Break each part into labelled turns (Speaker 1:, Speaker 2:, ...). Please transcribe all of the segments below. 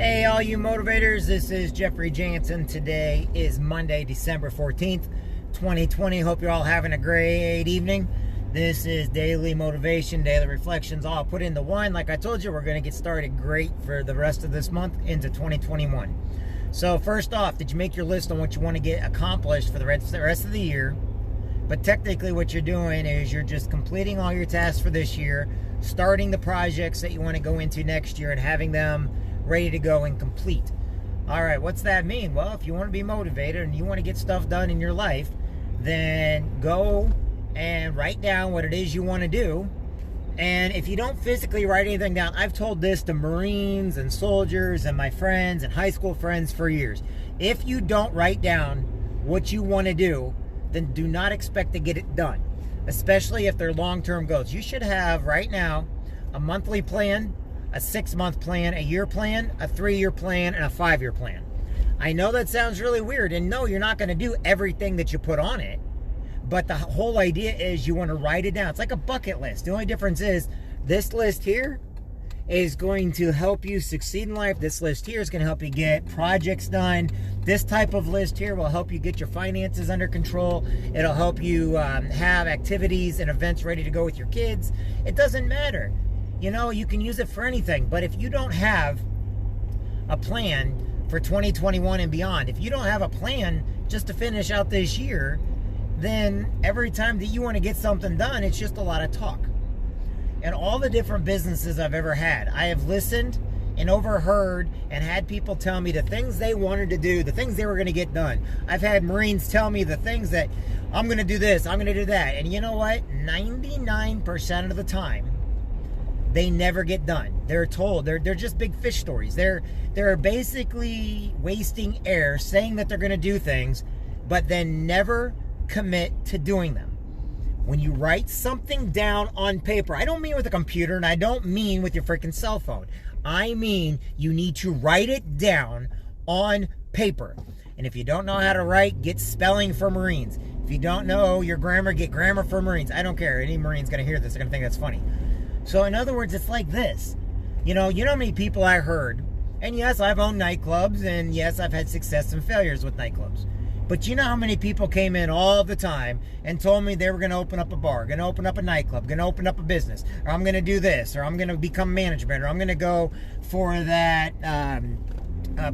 Speaker 1: Hey, all you motivators, this is Jeffrey Jansen. Today is Monday, December 14th, 2020. Hope you're all having a great evening. This is daily motivation, daily reflections, all put into one. Like I told you, we're going to get started great for the rest of this month into 2021. So first off, did you make your list on what you want to get accomplished for the rest of the year? But technically what you're doing is you're just completing all your tasks for this year, starting the projects that you want to go into next year and having them ready to go and complete. All right, what's that mean? Well, if you want to be motivated and you want to get stuff done in your life, then go and write down what it is you want to do. And if you don't physically write anything down, I've told this to Marines and soldiers and my friends and high school friends for years. If you don't write down what you want to do, then do not expect to get it done, especially if they're long-term goals. You should have right now a monthly plan, a 6-month plan, a year plan, a 3-year plan, and a 5-year plan. I know that sounds really weird, and no, you're not going to do everything that you put on it, but the whole idea is you want to write it down. It's like a bucket list. The only difference is this list here is going to help you succeed in life. This list here is going to help you get projects done. This type of list here will help you get your finances under control. It'll help you have activities and events ready to go with your kids. It doesn't matter. You know, you can use it for anything, but if you don't have a plan for 2021 and beyond, if you don't have a plan just to finish out this year, then every time that you want to get something done, it's just a lot of talk. And all the different businesses I've ever had, I have listened and overheard and had people tell me the things they wanted to do, the things they were going to get done. I've had Marines tell me the things that I'm going to do this, I'm going to do that. And you know what? 99% of the time, they never get done. They're told, they're just big fish stories. They're basically wasting air saying that they're going to do things, but then never commit to doing them. When you write something down on paper, I don't mean with a computer and I don't mean with your freaking cell phone. I mean you need to write it down on paper. And if you don't know how to write, get spelling for Marines. If you don't know your grammar, get grammar for Marines. I don't care. Any Marine's going to hear this. They're going to think that's funny. So in other words, it's like this. You know how many people I heard, and yes, I've owned nightclubs, and yes, I've had success and failures with nightclubs. But you know how many people came in all the time and told me they were going to open up a bar, going to open up a nightclub, going to open up a business, or I'm going to do this, or I'm going to become management, or I'm going to go for that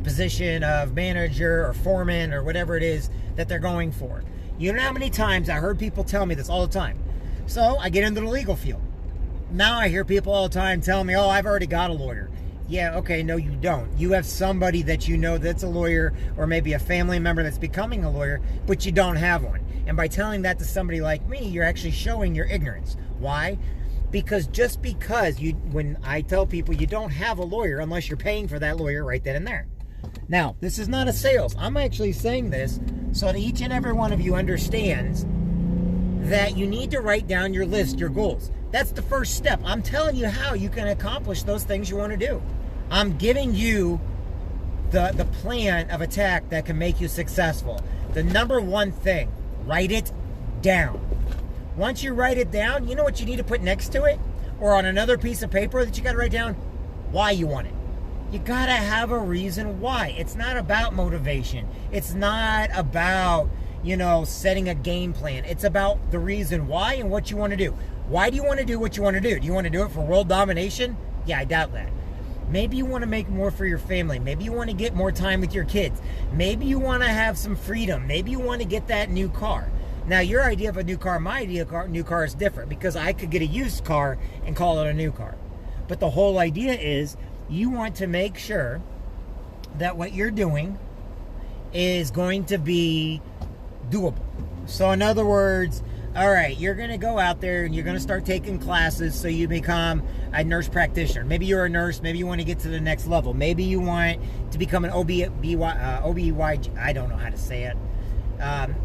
Speaker 1: position of manager or foreman or whatever it is that they're going for. You know how many times I heard people tell me this all the time. So I get into the legal field. Now I hear people all the time tell me, oh, I've already got a lawyer. Yeah, okay, no, you don't. You have somebody that you know that's a lawyer, or maybe a family member that's becoming a lawyer, but you don't have one. And by telling that to somebody like me, you're actually showing your ignorance. Why? Because just because when I tell people you don't have a lawyer unless you're paying for that lawyer right then and there. Now, this is not a sales. I'm actually saying this so that each and every one of you understands that you need to write down your list, your goals. That's the first step. I'm telling you how you can accomplish those things you want to do. I'm giving you the plan of attack that can make you successful. The number one thing, write it down. Once you write it down, you know what you need to put next to it? Or on another piece of paper that you got to write down? Why you want it. You got to have a reason why. It's not about motivation. It's not about, setting a game plan. It's about the reason why and what you want to do. Why do you want to do what you want to do? Do you want to do it for world domination? Yeah, I doubt that. Maybe you want to make more for your family. Maybe you want to get more time with your kids. Maybe you want to have some freedom. Maybe you want to get that new car. Now, your idea of a new car, my idea of a new car is different because I could get a used car and call it a new car. But the whole idea is you want to make sure that what you're doing is going to be doable. So in other words, all right, you're going to go out there and you're going to start taking classes so you become a nurse practitioner. Maybe you're a nurse. Maybe you want to get to the next level. Maybe you want to become an OBY, I don't know how to say it.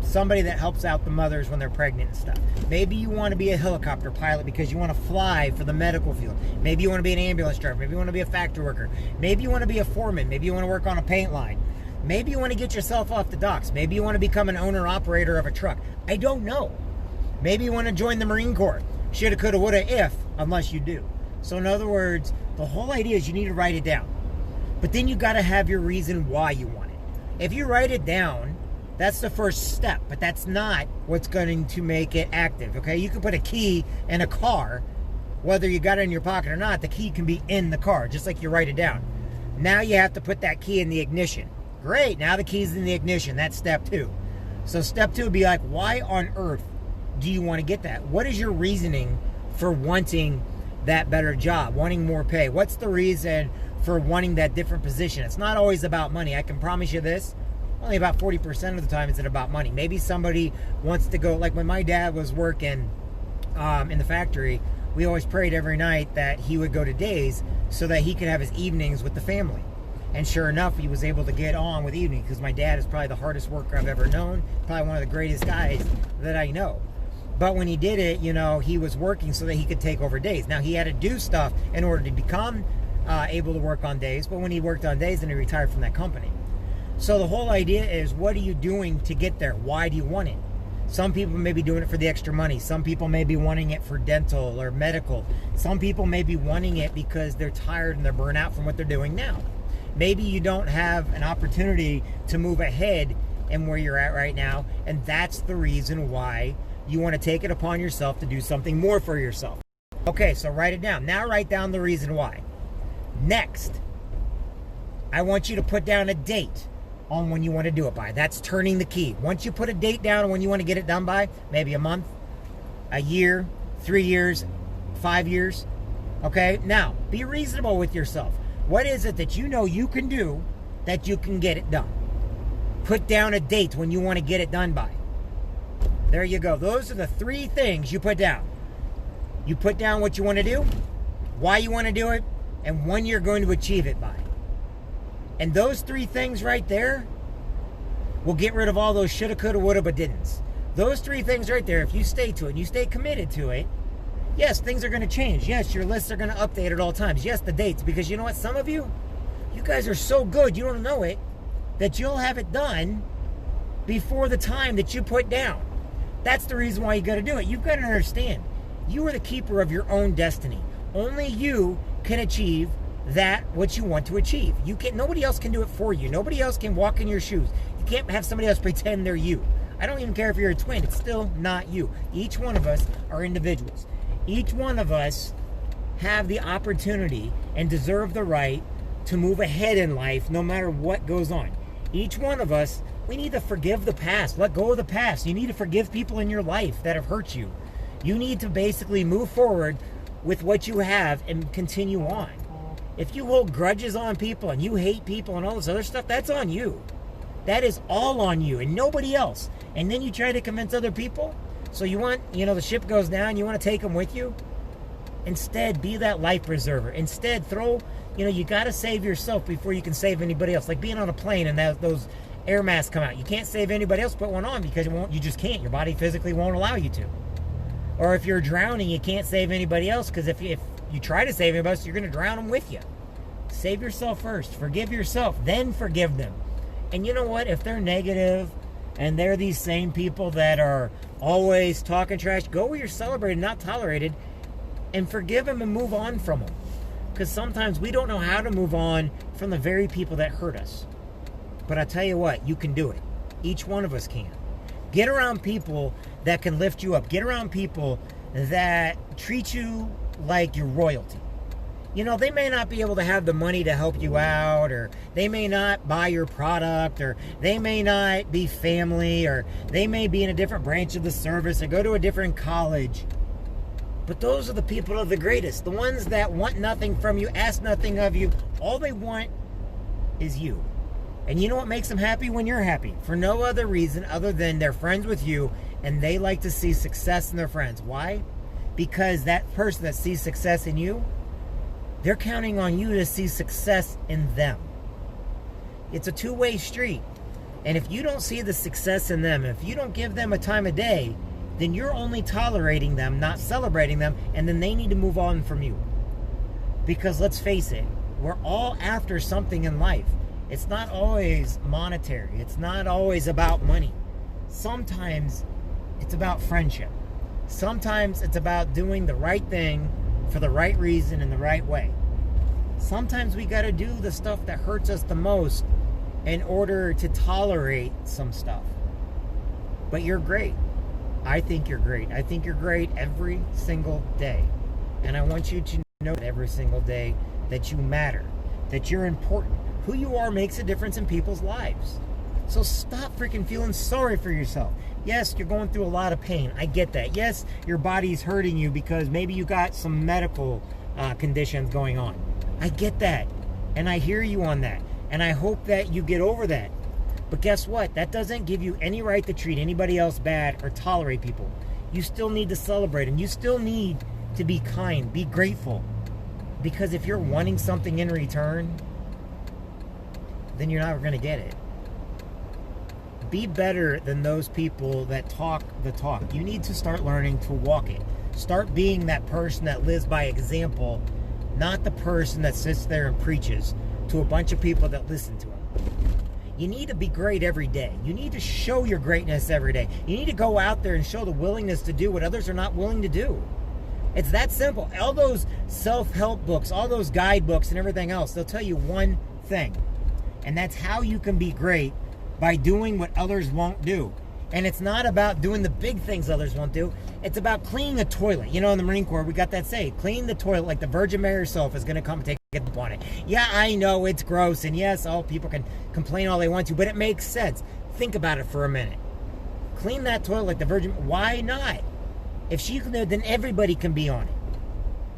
Speaker 1: Somebody that helps out the mothers when they're pregnant and stuff. Maybe you want to be a helicopter pilot because you want to fly for the medical field. Maybe you want to be an ambulance driver. Maybe you want to be a factory worker. Maybe you want to be a foreman. Maybe you want to work on a paint line. Maybe you want to get yourself off the docks. Maybe you want to become an owner-operator of a truck. I don't know. Maybe you want to join the Marine Corps. Shoulda, coulda, woulda, if, unless you do. So in other words, the whole idea is you need to write it down. But then you got to have your reason why you want it. If you write it down, that's the first step, but that's not what's going to make it active, okay? You can put a key in a car, whether you got it in your pocket or not, the key can be in the car, just like you write it down. Now you have to put that key in the ignition. Great, now the key's in the ignition. That's step 2. So step 2 would be like, why on earth do you want to get that? What is your reasoning for wanting that better job, wanting more pay? What's the reason for wanting that different position? It's not always about money. I can promise you this. Only about 40% of the time is it about money. Maybe somebody wants to go, like when my dad was working in the factory, we always prayed every night that he would go to days so that he could have his evenings with the family. And sure enough, he was able to get on with evening, because my dad is probably the hardest worker I've ever known, probably one of the greatest guys that I know. But when he did it, you know, he was working so that he could take over days. Now, he had to do stuff in order to become able to work on days, but when he worked on days, then he retired from that company. So the whole idea is, what are you doing to get there? Why do you want it? Some people may be doing it for the extra money. Some people may be wanting it for dental or medical. Some people may be wanting it because they're tired and they're burnt out from what they're doing now. Maybe you don't have an opportunity to move ahead in where you're at right now, and that's the reason why you want to take it upon yourself to do something more for yourself. Okay, so write it down. Now write down the reason why. Next, I want you to put down a date on when you want to do it by. That's turning the key. Once you put a date down on when you want to get it done by, maybe a month, a year, 3 years, 5 years, okay? Now, be reasonable with yourself. What is it that you know you can do that you can get it done? Put down a date when you want to get it done by. There you go. Those are the 3 things you put down. You put down what you want to do, why you want to do it, and when you're going to achieve it by. And those 3 things right there will get rid of all those shoulda, coulda, woulda, but didn'ts. Those 3 things right there, if you stay to it and you stay committed to it, yes, things are going to change. Yes, your lists are going to update at all times. Yes, the dates, because you know what? Some of you guys are so good, you don't know it, that you'll have it done before the time that you put down. That's the reason why you got to do it. You've got to understand, you are the keeper of your own destiny. Only you can achieve that what you want to achieve. You can't. Nobody else can do it for you. Nobody else can walk in your shoes. You can't have somebody else pretend they're you. I don't even care if you're a twin. It's still not you. Each one of us are individuals. Each one of us have the opportunity and deserve the right to move ahead in life no matter what goes on. Each one of us, we need to forgive the past. Let go of the past. You need to forgive people in your life that have hurt you. You need to basically move forward with what you have and continue on. If you hold grudges on people and you hate people and all this other stuff, that's on you. That is all on you and nobody else. And then you try to convince other people. So you want, the ship goes down, you want to take them with you? Instead, be that life preserver. Instead, you got to save yourself before you can save anybody else. Like being on a plane and those air masks come out. You can't save anybody else, put one on because you just can't. Your body physically won't allow you to. Or if you're drowning, you can't save anybody else because if you try to save anybody else, you're going to drown them with you. Save yourself first. Forgive yourself. Then forgive them. And you know what? If they're negative and they're these same people that are always talking trash, go where you're celebrated, not tolerated, and forgive them and move on from them. Because sometimes we don't know how to move on from the very people that hurt us. But I tell you what, you can do it. Each one of us can. Get around people that can lift you up. Get around people that treat you like you're royalty. They may not be able to have the money to help you out, or they may not buy your product, or they may not be family, or they may be in a different branch of the service, or go to a different college. But those are the people of the greatest. The ones that want nothing from you, ask nothing of you. All they want is you. And you know what makes them happy? When you're happy. For no other reason other than they're friends with you, and they like to see success in their friends. Why? Because that person that sees success in you, they're counting on you to see success in them. It's a two-way street. And if you don't see the success in them, if you don't give them a time of day, then you're only tolerating them, not celebrating them, and then they need to move on from you. Because let's face it, we're all after something in life. It's not always monetary. It's not always about money. Sometimes it's about friendship. Sometimes it's about doing the right thing for the right reason in the right way. Sometimes we got to do the stuff that hurts us the most in order to tolerate some stuff. But you're great. I think you're great. I think you're great every single day. And I want you to know that every single day that you matter, that you're important. Who you are makes a difference in people's lives. So stop freaking feeling sorry for yourself. Yes, you're going through a lot of pain. I get that. Yes, your body's hurting you because maybe you got some medical conditions going on. I get that. And I hear you on that. And I hope that you get over that. But guess what? That doesn't give you any right to treat anybody else bad or tolerate people. You still need to celebrate them. You still need to be kind, be grateful. Because if you're wanting something in return, then you're not going to get it. Be better than those people that talk the talk. You need to start learning to walk it. Start being that person that lives by example, not the person that sits there and preaches to a bunch of people that listen to him. You need to be great every day. You need to show your greatness every day. You need to go out there and show the willingness to do what others are not willing to do. It's that simple. All those self-help books, all those guidebooks and everything else, they'll tell you one thing. And that's how you can be great, by doing what others won't do. And it's not about doing the big things others won't do. It's about cleaning a toilet. You know, in the Marine Corps, we got that saying, clean the toilet like the Virgin Mary herself is going to come and take a dump on it. Yeah, I know it's gross. And yes, all people can complain all they want to, but it makes sense. Think about it for a minute. Clean that toilet like the Virgin. Why not? If she can do it, then everybody can be on it.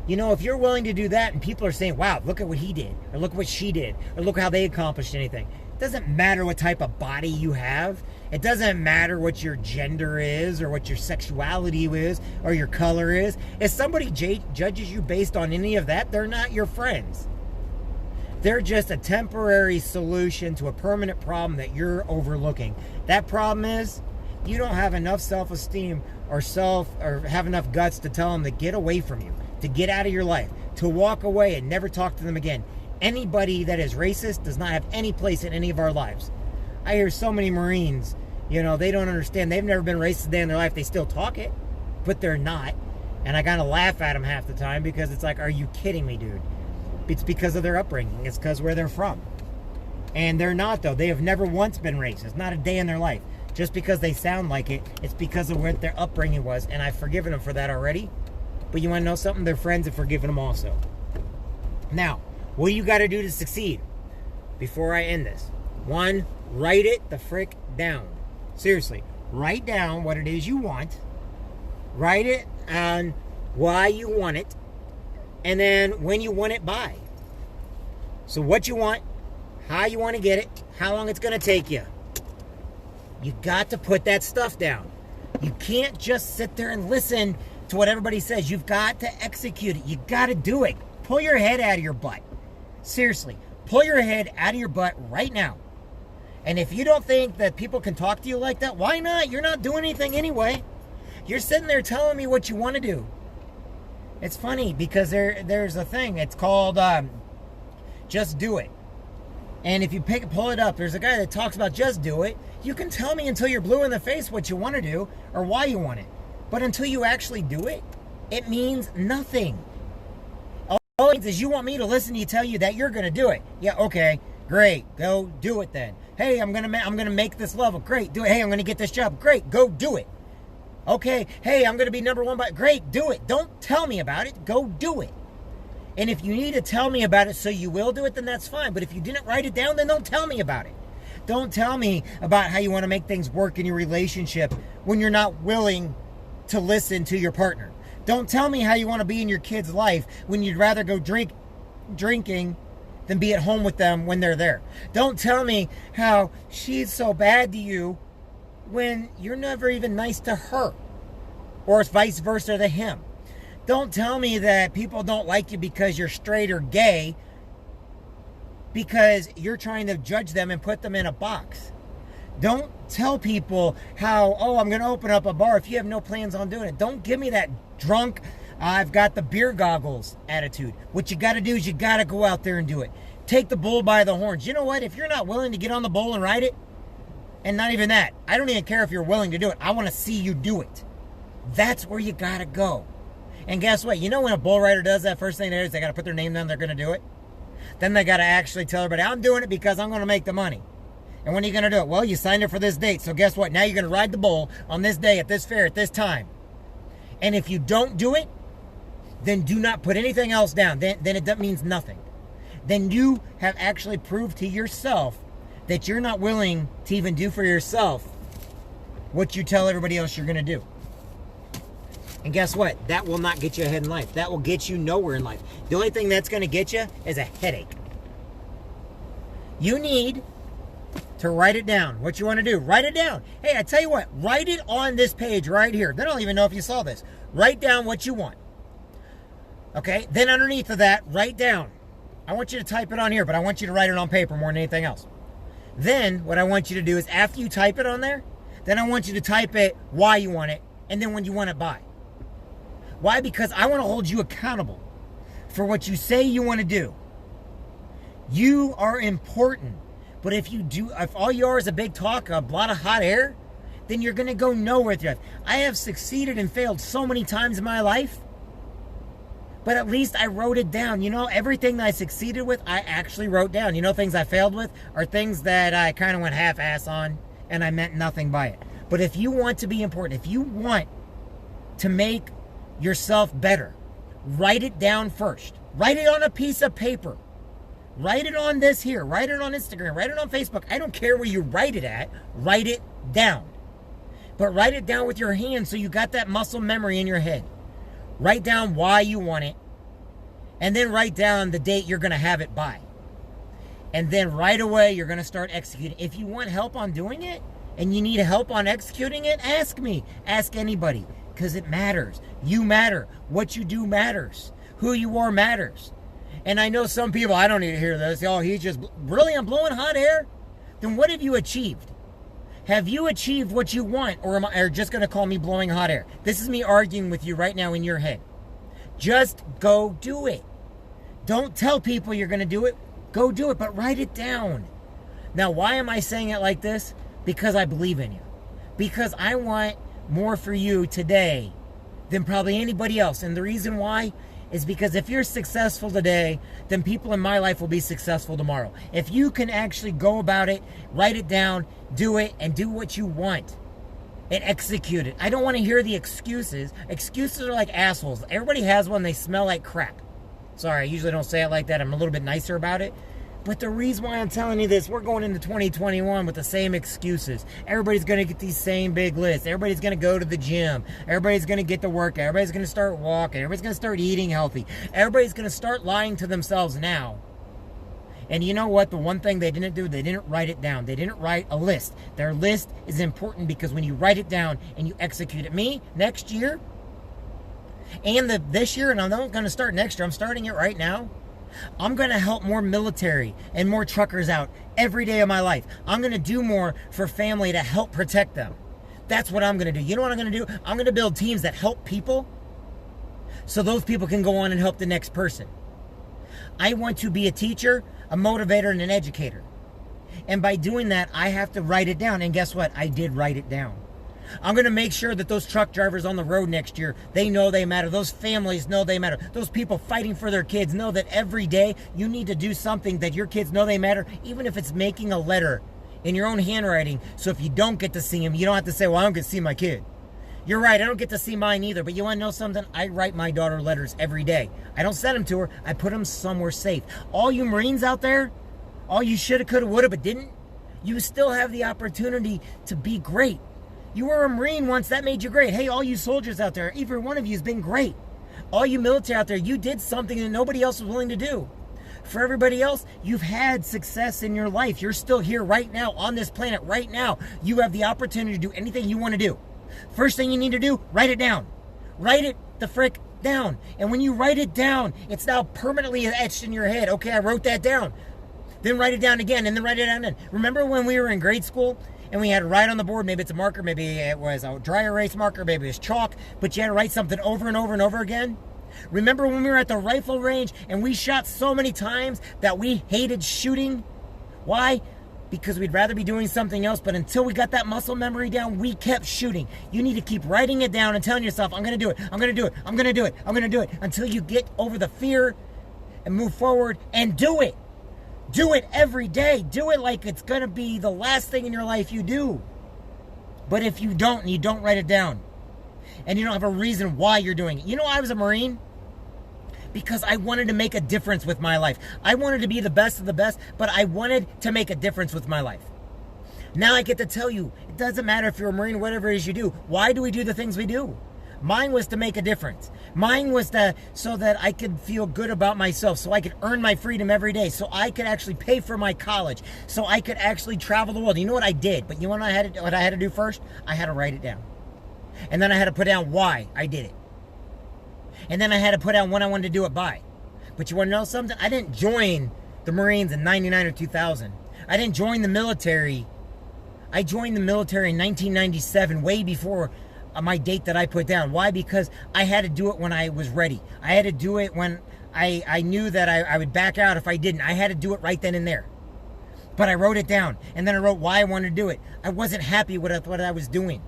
Speaker 1: You know, if you're willing to do that and people are saying, wow, look at what he did, or look what she did, or look how they accomplished anything. It doesn't matter what type of body you have. It doesn't matter what your gender is, or what your sexuality is, or your color is. If somebody judges you based on any of that, they're not your friends. They're just a temporary solution to a permanent problem that you're overlooking. That problem is you don't have enough self-esteem or have enough guts to tell them to get away from you, to get out of your life, to walk away and never talk to them again. Anybody that is racist does not have any place in any of our lives. I hear so many Marines, you know, they don't understand. They've never been racist a day in their life. They still talk it, but they're not. And I kind of laugh at them half the time because it's like, are you kidding me, dude? It's because of their upbringing. It's because where they're from. And they're not, though. They have never once been racist. Not a day in their life. Just because they sound like it, it's because of what their upbringing was. And I've forgiven them for that already. But you want to know something? Their friends have forgiven them also. Now, what do you got to do to succeed? Before I end this. 1, write it the frick down. Seriously. Write down what it is you want. Write it on why you want it. And then when you want it by. So what you want, how you want to get it, how long it's going to take you. You got to put that stuff down. You can't just sit there and listen to what everybody says. You've got to execute it. You got to do it. Pull your head out of your butt. Seriously, pull your head out of your butt right now. And if you don't think that people can talk to you like that, why not? You're not doing anything anyway. You're sitting there telling me what you want to do. It's funny because there's a thing. It's called Just Do It. And if you pull it up, there's a guy that talks about just do it. You can tell me until you're blue in the face what you want to do or why you want it. But until you actually do it, it means nothing. All it means is you want me to listen to you tell you that you're going to do it. Yeah, okay, great. Go do it then. Hey, I'm gonna make this level. Great, do it. Hey, I'm going to get this job. Great, go do it. Okay, hey, I'm going to be number 1. Great, do it. Don't tell me about it. Go do it. And if you need to tell me about it so you will do it, then that's fine. But if you didn't write it down, then don't tell me about it. Don't tell me about how you want to make things work in your relationship when you're not willing to listen to your partner. Don't tell me how you want to be in your kid's life when you'd rather go drinking than be at home with them when they're there. Don't tell me how she's so bad to you when you're never even nice to her, or it's vice versa to him. Don't tell me that people don't like you because you're straight or gay because you're trying to judge them and put them in a box. Don't tell people how, oh, I'm going to open up a bar if you have no plans on doing it. Don't give me that drunk, I've got the beer goggles attitude. What you got to do is you got to go out there and do it. Take the bull by the horns. You know what? If you're not willing to get on the bull and ride it, and not even that, I don't even care if you're willing to do it. I want to see you do it. That's where you got to go. And guess what? You know when a bull rider does that, first thing they do is they got to put their name down, they're going to do it. Then they got to actually tell everybody, I'm doing it because I'm going to make the money. And when are you going to do it? Well, you signed up for this date. So guess what? Now you're going to ride the bull on this day, at this fair, at this time. And if you don't do it, then do not put anything else down. Then it means nothing. Then you have actually proved to yourself that you're not willing to even do for yourself what you tell everybody else you're going to do. And guess what? That will not get you ahead in life. That will get you nowhere in life. The only thing that's going to get you is a headache. You need to write it down. What you want to do, write it down. Hey, I tell you what, write it on this page right here. They don't even know if you saw this. Write down what you want. Okay? Then underneath of that, write down. I want you to type it on here, but I want you to write it on paper more than anything else. Then what I want you to do is after you type it on there, then I want you to type it why you want it, and then when you want it by. Why? Because I want to hold you accountable for what you say you want to do. You are important. But if all you are is a big talk, a lot of hot air, then you're going to go nowhere with your life. I have succeeded and failed so many times in my life, but at least I wrote it down. You know, everything that I succeeded with, I actually wrote down. You know, things I failed with are things that I kind of went half-ass on, and I meant nothing by it. But if you want to be important, if you want to make yourself better, write it down first. Write it on a piece of paper. Write it on this here. Write it on Instagram. Write it on Facebook. I don't care where you write it at. Write it down. But write it down with your hands so you got that muscle memory in your head. Write down why you want it. And then write down the date you're going to have it by. And then right away you're going to start executing. If you want help on doing it and you need help on executing it, ask me. Ask anybody. Because it matters. You matter. What you do matters. Who you are matters. And I know some people, I don't need to hear this. Oh, he's just, really, I'm blowing hot air? Then what have you achieved? Have you achieved what you want? Or am I just going to call me blowing hot air? This is me arguing with you right now in your head. Just go do it. Don't tell people you're going to do it. Go do it, but write it down. Now, why am I saying it like this? Because I believe in you. Because I want more for you today than probably anybody else. And the reason why is because if you're successful today, then people in my life will be successful tomorrow. If you can actually go about it, write it down, do it, and do what you want and execute it. I don't want to hear the excuses. Excuses are like assholes. Everybody has one. They smell like crap. Sorry, I usually don't say it like that. I'm a little bit nicer about it. But the reason why I'm telling you this, we're going into 2021 with the same excuses. Everybody's going to get these same big lists. Everybody's going to go to the gym. Everybody's going to get to work. Everybody's going to start walking. Everybody's going to start eating healthy. Everybody's going to start lying to themselves now. And you know what? The one thing they didn't do, they didn't write it down. They didn't write a list. Their list is important because when you write it down and you execute it. Me, next year, and this year, and I'm not going to start next year. I'm starting it right now. I'm going to help more military and more truckers out every day of my life. I'm going to do more for family to help protect them. That's what I'm going to do. You know what I'm going to do? I'm going to build teams that help people so those people can go on and help the next person. I want to be a teacher, a motivator, and an educator. And by doing that, I have to write it down. And guess what? I did write it down. I'm going to make sure that those truck drivers on the road next year, they know they matter. Those families know they matter. Those people fighting for their kids know that every day you need to do something that your kids know they matter, even if it's making a letter in your own handwriting. So if you don't get to see them, you don't have to say, well, I don't get to see my kid. You're right, I don't get to see mine either. But you want to know something? I write my daughter letters every day. I don't send them to her. I put them somewhere safe. All you Marines out there, all you shoulda, coulda, woulda, but didn't, you still have the opportunity to be great. You were a Marine once, that made you great. Hey, all you soldiers out there, every one of you has been great. All you military out there, you did something that nobody else was willing to do. For everybody else, you've had success in your life. You're still here right now on this planet right now. You have the opportunity to do anything you want to do. First thing you need to do, write it down. Write it the frick down. And when you write it down, it's now permanently etched in your head. Okay, I wrote that down. Then write it down again, and then write it down again. Remember when we were in grade school? And we had to write on the board, maybe it's a marker, maybe it was a dry erase marker, maybe it was chalk, but you had to write something over and over and over again? Remember when we were at the rifle range and we shot so many times that we hated shooting? Why? Because we'd rather be doing something else, but until we got that muscle memory down, we kept shooting. You need to keep writing it down and telling yourself, I'm going to do it, I'm going to do it, I'm going to do it, I'm going to do it, until you get over the fear and move forward and do it. Do it every day. Do it like it's going to be the last thing in your life you do. But if you don't, and you don't write it down, and you don't have a reason why you're doing it. You know, I was a Marine because I wanted to make a difference with my life. I wanted to be the best of the best, but I wanted to make a difference with my life. Now I get to tell you, it doesn't matter if you're a Marine, whatever it is you do. Why do we do the things we do? Mine was to make a difference. Mine was so that I could feel good about myself, so I could earn my freedom every day, so I could actually pay for my college, so I could actually travel the world. You know what I did? But you know what I had to do first? I had to write it down. And then I had to put down why I did it. And then I had to put down when I wanted to do it by. But you want to know something? I didn't join the Marines in 99 or 2000. I didn't join the military. I joined the military in 1997, way before my date that I put down. Why? Because I had to do it when I was ready. I had to do it when I knew that I would back out if I didn't. I had to do it right then and there. But I wrote it down, and then I wrote why I wanted to do it. I wasn't happy with what I was doing.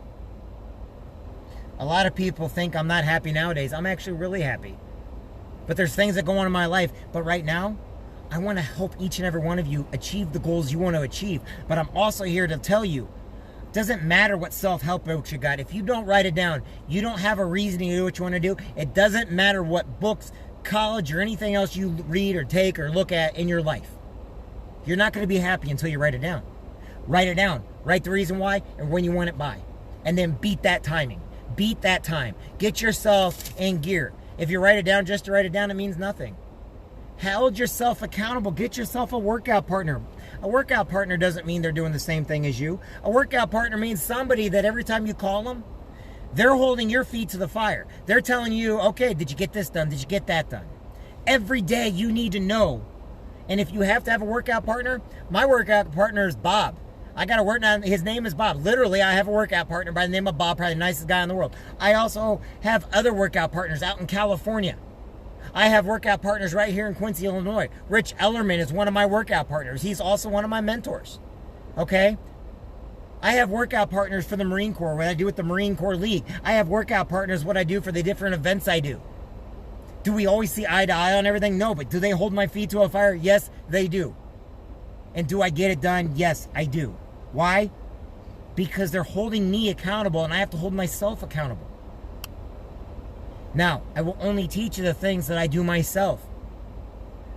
Speaker 1: A lot of people think I'm not happy nowadays. I'm actually really happy. But there's things that go on in my life. But right now, I want to help each and every one of you achieve the goals you want to achieve. But I'm also here to tell you, it doesn't matter what self-help book you got. If you don't write it down, you don't have a reason to do what you want to do. It doesn't matter what books, college, or anything else you read or take or look at in your life. You're not going to be happy until you write it down. Write it down. Write the reason why and when you want it by. And then beat that timing. Beat that time. Get yourself in gear. If you write it down just to write it down, it means nothing. Hold yourself accountable. Get yourself a workout partner. A workout partner doesn't mean they're doing the same thing as you. A workout partner means somebody that every time you call them, they're holding your feet to the fire. They're telling you, okay, did you get this done? Did you get that done? Every day you need to know. And if you have to have a workout partner, my workout partner is Bob. I got to work now. His name is Bob. Literally, I have a workout partner by the name of Bob, probably the nicest guy in the world. I also have other workout partners out in California. I have workout partners right here in Quincy, Illinois. Rich Ellerman is one of my workout partners. He's also one of my mentors. Okay? I have workout partners for the Marine Corps, what I do with the Marine Corps League. I have workout partners, what I do for the different events I do. Do we always see eye to eye on everything? No, but do they hold my feet to a fire? Yes, they do. And do I get it done? Yes, I do. Why? Because they're holding me accountable and I have to hold myself accountable. Now, I will only teach you the things that I do myself.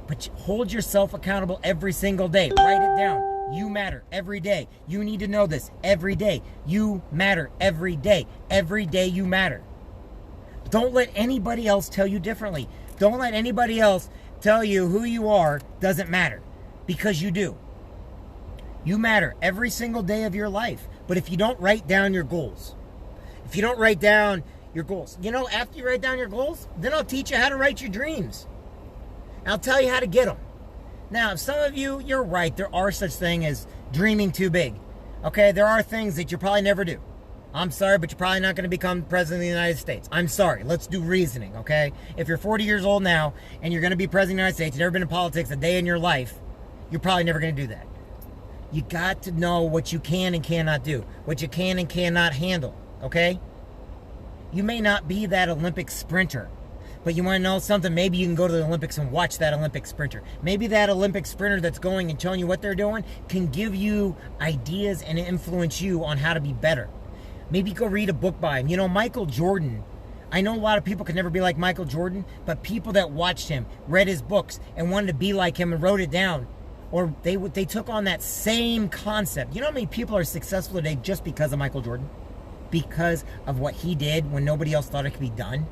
Speaker 1: But hold yourself accountable every single day. Write it down. You matter every day. You need to know this every day. You matter every day. Every day you matter. Don't let anybody else tell you differently. Don't let anybody else tell you who you are doesn't matter. Because you do. You matter every single day of your life. But if you don't write down your goals, if you don't write down your goals, you know, after you write down your goals, then I'll teach you how to write your dreams. I'll tell you how to get them. Now, some of you, you're right. There are such things as dreaming too big. Okay, there are things that you probably never do. I'm sorry, but you're probably not going to become president of the United States. I'm sorry. Let's do reasoning, okay? If you're 40 years old now and you're going to be president of the United States, you've never been in politics a day in your life, you're probably never going to do that. You got to know what you can and cannot do, what you can and cannot handle, okay? You may not be that Olympic sprinter, but you want to know something? Maybe you can go to the Olympics and watch that Olympic sprinter. Maybe that Olympic sprinter that's going and showing you what they're doing can give you ideas and influence you on how to be better. Maybe go read a book by him. You know, Michael Jordan, I know a lot of people could never be like Michael Jordan, but people that watched him, read his books, and wanted to be like him and wrote it down, or they took on that same concept. You know how many people are successful today just because of Michael Jordan? Because of what he did when nobody else thought it could be done?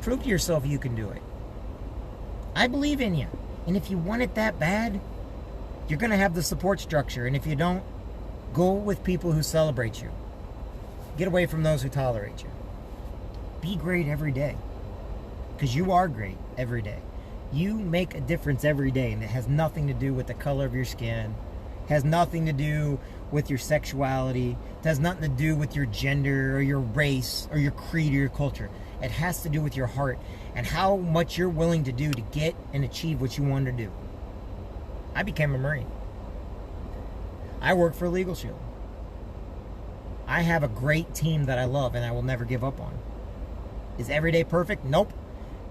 Speaker 1: Prove to yourself you can do it. I believe in you. And if you want it that bad, you're going to have the support structure. And if you don't, go with people who celebrate you. Get away from those who tolerate you. Be great every day. Because you are great every day. You make a difference every day. And it has nothing to do with the color of your skin. It has nothing to do with your sexuality. It has nothing to do with your gender or your race or your creed or your culture. It has to do with your heart and how much you're willing to do to get and achieve what you want to do. I became a Marine. I work for Legal Shield. I have a great team that I love and I will never give up on. Is every day perfect? Nope.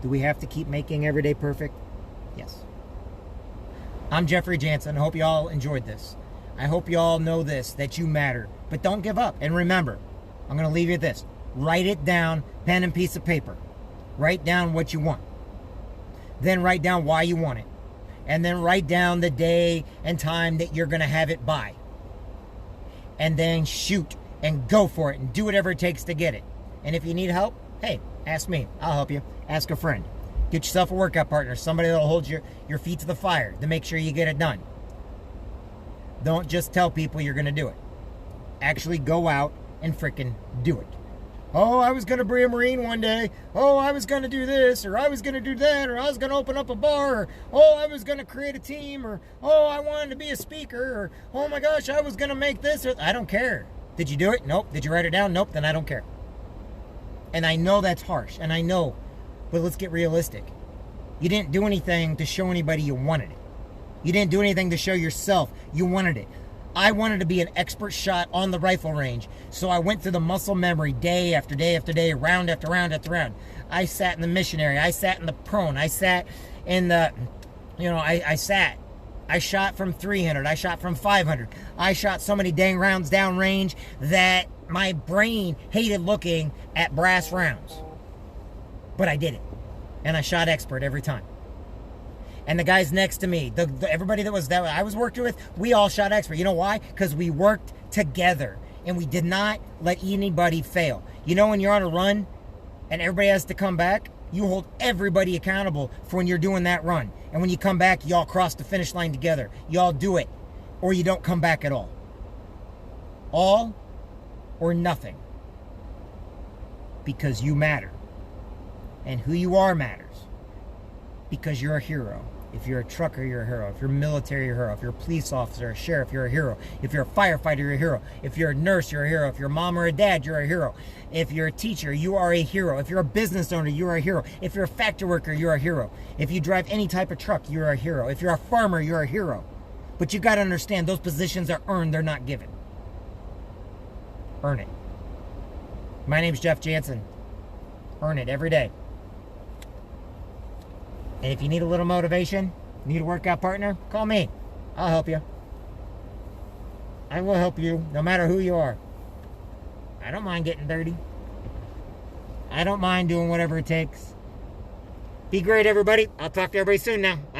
Speaker 1: Do we have to keep making every day perfect? Yes. I'm Jeffrey Jansen. I hope you all enjoyed this. I hope you all know this, that you matter. But don't give up. And remember, I'm going to leave you with this. Write it down, pen and piece of paper. Write down what you want. Then write down why you want it. And then write down the day and time that you're going to have it by. And then shoot and go for it and do whatever it takes to get it. And if you need help, hey, ask me. I'll help you. Ask a friend. Get yourself a workout partner, somebody that'll hold your feet to the fire to make sure you get it done. Don't just tell people you're going to do it. Actually go out and frickin' do it. Oh, I was going to be a Marine one day. Oh, I was going to do this, or I was going to do that, or I was going to open up a bar, or oh, I was going to create a team, or oh, I wanted to be a speaker, or oh my gosh, I was going to make this. Or I don't care. Did you do it? Nope. Did you write it down? Nope. Then I don't care. And I know that's harsh, and I know, but let's get realistic. You didn't do anything to show anybody you wanted it. You didn't do anything to show yourself you wanted it. I wanted to be an expert shot on the rifle range, so I went through the muscle memory day after day after day, round after round after round. I sat in the missionary. I sat in the prone. I sat in the, I shot from 300. I shot from 500. I shot so many dang rounds downrange that my brain hated looking at brass rounds. But I did it. And I shot expert every time. And the guys next to me, everybody that I was working with, we all shot expert. You know why? Because we worked together. And we did not let anybody fail. You know when you're on a run and everybody has to come back? You hold everybody accountable for when you're doing that run. And when you come back, you all cross the finish line together. You all do it. Or you don't come back at all. All or nothing. Because you matter. And who you are matters. Because you're a hero. If you're a trucker, you're a hero. If you're military, you're a hero. If you're a police officer, a sheriff, you're a hero. If you're a firefighter, you're a hero. If you're a nurse, you're a hero. If you're a mom or a dad, you're a hero. If you're a teacher, you are a hero. If you're a business owner, you are a hero. If you're a factory worker, you're a hero. If you drive any type of truck, you're a hero. If you're a farmer, you're a hero. But you got to understand, those positions are earned, they're not given. Earn it. My name's Jeff Jansen. Earn it every day. And if you need a little motivation, need a workout partner, call me. I'll help you. I will help you, no matter who you are. I don't mind getting dirty. I don't mind doing whatever it takes. Be great, everybody. I'll talk to everybody soon now. Bye-bye.